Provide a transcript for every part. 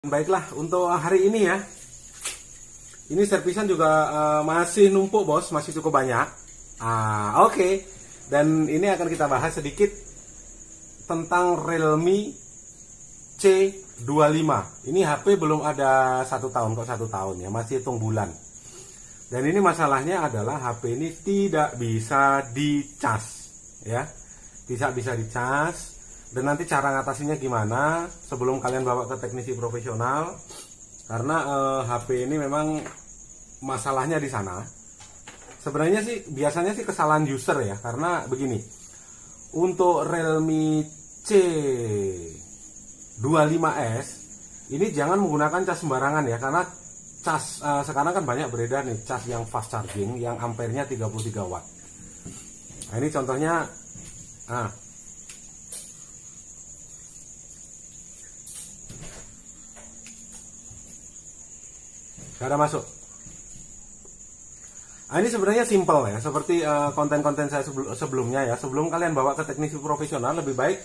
Baiklah, untuk hari ini ya. Ini servisan juga masih numpuk, Bos, masih cukup banyak. Oke. Dan ini akan kita bahas sedikit tentang Realme C25. Ini HP belum ada 1 tahun kok, 1 tahun ya, masih hitung bulan. Dan ini masalahnya adalah HP ini tidak bisa dicas, ya. Tidak bisa dicas. Dan nanti cara ngatasinya gimana sebelum kalian bawa ke teknisi profesional, karena HP ini memang masalahnya di sana. Sebenarnya sih biasanya sih kesalahan user ya, karena begini, untuk Realme C25S ini jangan menggunakan cas sembarangan ya, karena cas sekarang kan banyak beredar nih cas yang fast charging yang ampernya 33 watt. Nah, ini contohnya. Gak ada masuk. Ini sebenarnya simple ya, seperti konten-konten saya sebelumnya ya. Sebelum kalian bawa ke teknisi profesional, lebih baik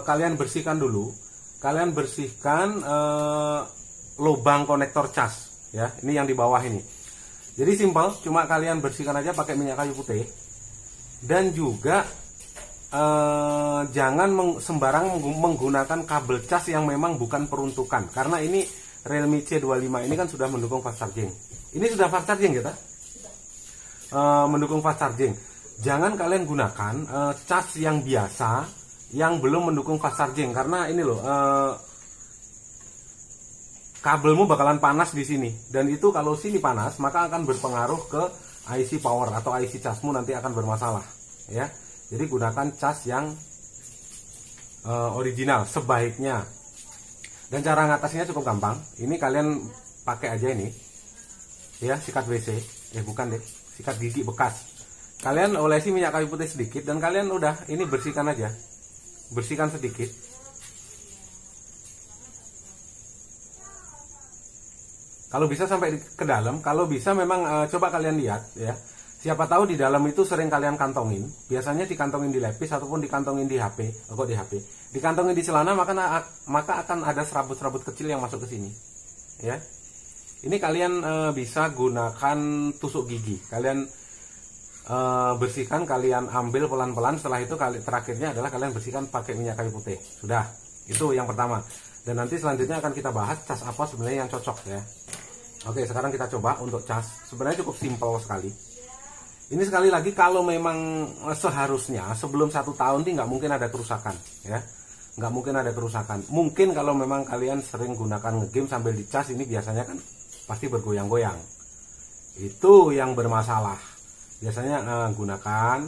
kalian bersihkan dulu. Kalian bersihkan lubang konektor cas ya. Ini yang di bawah ini. Jadi simple, cuma kalian bersihkan aja pakai minyak kayu putih. Dan juga jangan sembarang menggunakan kabel cas yang memang bukan peruntukan, karena ini Realme C25 ini kan sudah mendukung fast charging. Ini sudah fast charging kita, mendukung fast charging. Jangan kalian gunakan cas yang biasa yang belum mendukung fast charging, karena ini loh, kabelmu bakalan panas di sini. Dan itu kalau sini panas, maka akan berpengaruh ke IC power atau IC casmu, nanti akan bermasalah ya. Jadi gunakan cas yang original sebaiknya. Dan cara ngatasinya cukup gampang. Ini kalian pakai aja ini ya, sikat WC, bukan deh, sikat gigi bekas. Kalian olesi minyak kayu putih sedikit dan kalian udah ini bersihkan aja, bersihkan sedikit. Kalau bisa sampai ke dalam, kalau bisa memang coba kalian lihat ya. Siapa tahu di dalam itu sering kalian kantongin. Biasanya dikantongin di lepis ataupun dikantongin di HP. Kok di HP? Dikantongin di celana, maka akan ada serabut-serabut kecil yang masuk ke sini. Ya. Ini kalian bisa gunakan tusuk gigi. Kalian bersihkan, kalian ambil pelan-pelan. Setelah itu terakhirnya adalah kalian bersihkan pakai minyak kayu putih. Sudah. Itu yang pertama. Dan nanti selanjutnya akan kita bahas cas apa sebenarnya yang cocok ya. Oke, sekarang kita coba untuk cas. Sebenarnya cukup simpel sekali. Ini sekali lagi, kalau memang seharusnya sebelum 1 tahun ini nggak mungkin ada kerusakan ya, nggak mungkin ada kerusakan. Mungkin kalau memang kalian sering gunakan ngegame sambil dicas, ini biasanya kan pasti bergoyang-goyang, itu yang bermasalah. Biasanya gunakan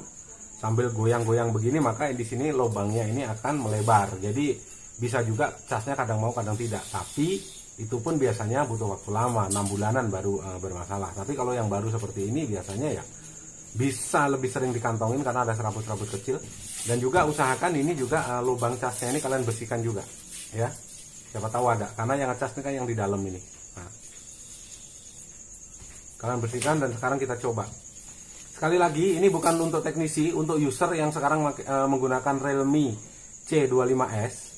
sambil goyang-goyang begini, maka di sini lubangnya ini akan melebar. Jadi bisa juga casnya kadang mau kadang tidak, tapi itu pun biasanya butuh waktu lama, 6 bulanan baru bermasalah. Tapi kalau yang baru seperti ini biasanya ya bisa lebih sering dikantongin karena ada serabut-serabut kecil. Dan juga usahakan ini juga lubang casnya ini kalian bersihkan juga ya, siapa tahu ada, karena yang cas ini kan yang di dalam ini. Nah, kalian bersihkan. Dan sekarang kita coba sekali lagi, ini bukan untuk teknisi, untuk user yang sekarang menggunakan Realme C25S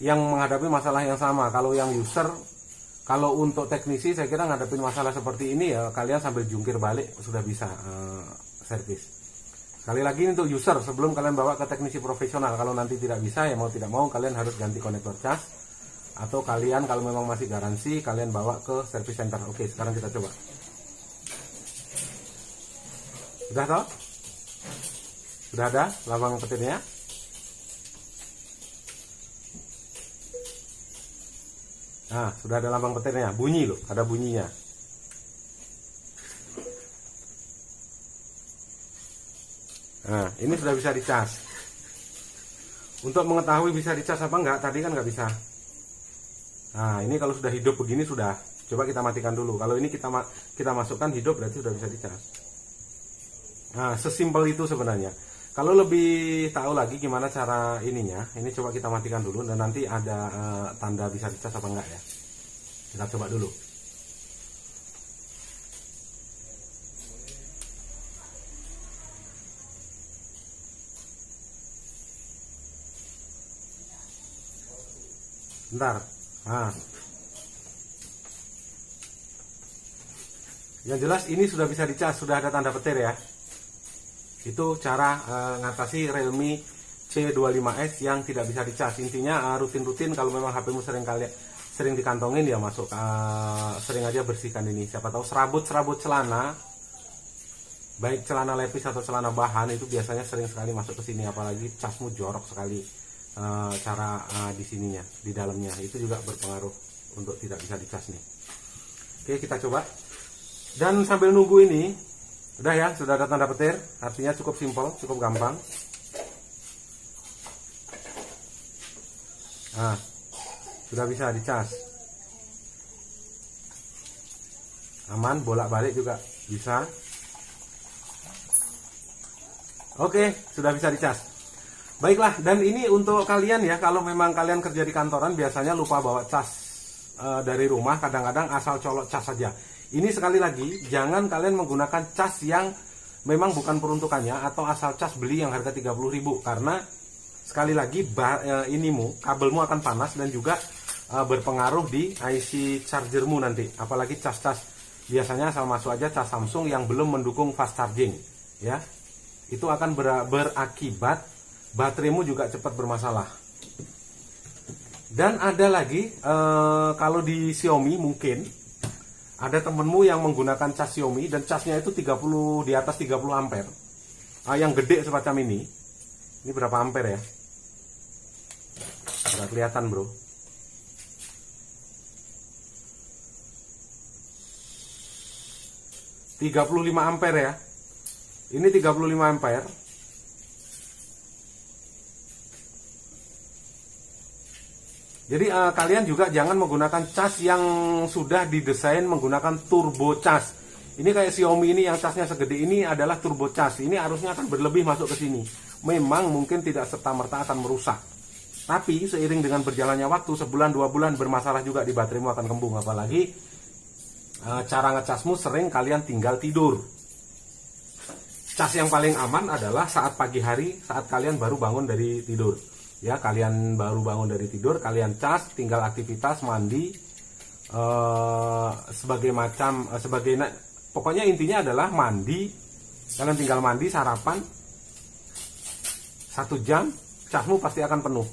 yang menghadapi masalah yang sama. Kalau yang user, kalau untuk teknisi saya kira ngadepin masalah seperti ini ya, kalian sambil jungkir balik sudah bisa servis. Sekali lagi untuk user, sebelum kalian bawa ke teknisi profesional. Kalau nanti tidak bisa ya, mau tidak mau kalian harus ganti konektor cas, atau kalian kalau memang masih garansi kalian bawa ke service center. Oke, sekarang kita coba. Sudah toh? Sudah ada lubang petirnya? Nah, sudah ada lambang petirnya, bunyi loh, ada bunyinya. Nah, ini sudah bisa dicas. Untuk mengetahui bisa dicas apa enggak, tadi kan nggak bisa. Nah, ini kalau sudah hidup begini sudah. Coba kita matikan dulu. Kalau ini kita masukkan hidup, berarti sudah bisa dicas. Nah, sesimpel itu sebenarnya. Kalau lebih tahu lagi gimana cara ininya, ini coba kita matikan dulu dan nanti ada tanda bisa dicas apa enggak ya. Kita coba dulu. Bentar. Nah, Yang jelas ini sudah bisa dicas, sudah ada tanda petir ya. Itu cara ngatasi Realme C25S yang tidak bisa dicas. Intinya rutin-rutin kalau memang HP-mu sering dikantongin ya masuk sering aja bersihkan ini. Siapa tahu serabut celana, baik celana lepis atau celana bahan itu biasanya sering sekali masuk ke sini, apalagi casmu jorok sekali di sininya, di dalamnya. Itu juga berpengaruh untuk tidak bisa dicas nih. Oke, kita coba. Dan sambil nunggu ini, udah ya, sudah ada tanda petir, artinya cukup simpel, cukup gampang. Nah, sudah bisa dicas. Aman, bolak-balik juga bisa. Oke, sudah bisa dicas. Baiklah, dan ini untuk kalian ya, kalau memang kalian kerja di kantoran biasanya lupa bawa cas dari rumah, kadang-kadang asal colok cas saja. Ini sekali lagi, jangan kalian menggunakan cas yang memang bukan peruntukannya atau asal cas beli yang harga 30.000, karena sekali lagi kabelmu akan panas dan juga berpengaruh di IC chargermu nanti. Apalagi cas-cas biasanya asal masuk aja cas Samsung yang belum mendukung fast charging ya. Itu akan berakibat bateraimu juga cepat bermasalah. Dan ada lagi kalau di Xiaomi mungkin ada temenmu yang menggunakan cas Xiaomi dan casnya itu 30 di atas 30 ampere. Yang gede semacam ini. Ini berapa ampere ya? Nggak kelihatan, bro. ...35 ampere ya. Ini 35 ampere. Jadi kalian juga jangan menggunakan cas yang sudah didesain menggunakan turbo cas. Ini kayak Xiaomi ini yang casnya segede ini adalah turbo cas. Ini arusnya akan berlebih masuk ke sini. Memang mungkin tidak serta-merta akan merusak. Tapi seiring dengan berjalannya waktu, sebulan 2 bulan bermasalah juga di bateraimu akan kembung. Apalagi cara ngecasmu sering kalian tinggal tidur. Cas yang paling aman adalah saat pagi hari, saat kalian baru bangun dari tidur. Ya, kalian baru bangun dari tidur, kalian cas, tinggal aktivitas mandi, pokoknya intinya adalah mandi. Kalian tinggal mandi, sarapan, 1 jam, casmu pasti akan penuh,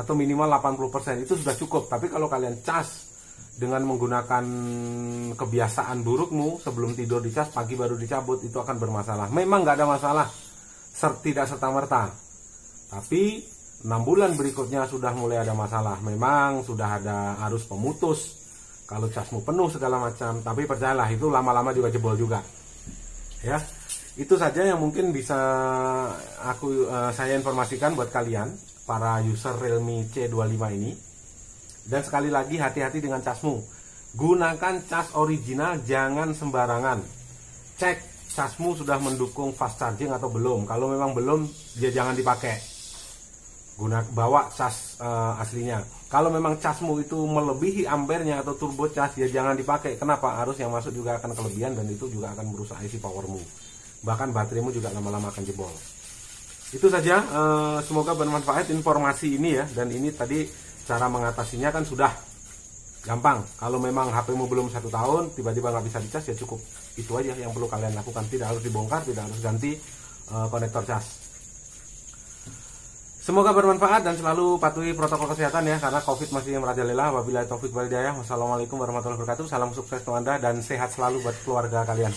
atau minimal 80%, itu sudah cukup. Tapi kalau kalian cas dengan menggunakan kebiasaan burukmu, sebelum tidur dicas, pagi baru dicabut, itu akan bermasalah. Memang nggak ada masalah, tidak serta-merta, tapi 6 bulan berikutnya sudah mulai ada masalah. Memang sudah ada arus pemutus, kalau casmu penuh segala macam. Tapi percayalah, itu lama-lama juga jebol juga. Ya, itu saja yang mungkin bisa saya informasikan buat kalian para user Realme C25 ini. Dan sekali lagi, hati-hati dengan casmu. Gunakan cas original, jangan sembarangan. Cek casmu sudah mendukung fast charging atau belum. Kalau memang belum, ya jangan dipakai. Bawa cas aslinya. Kalau memang casmu itu melebihi ampernya atau turbo cas, ya jangan dipakai. Kenapa? Arus yang masuk juga akan kelebihan dan itu juga akan merusak IC powermu. Bahkan bateraimu juga lama-lama akan jebol. Itu saja, semoga bermanfaat informasi ini ya. Dan ini tadi cara mengatasinya kan sudah gampang. Kalau memang HPmu belum 1 tahun, tiba-tiba nggak bisa dicas, ya cukup. Itu aja yang perlu kalian lakukan. Tidak harus dibongkar, tidak harus ganti konektor cas. Semoga bermanfaat dan selalu patuhi protokol kesehatan ya, karena COVID masih merajalela. Wabillahi taufik wal hidayah. Wassalamualaikum warahmatullahi wabarakatuh. Salam sukses untuk Anda dan sehat selalu buat keluarga kalian.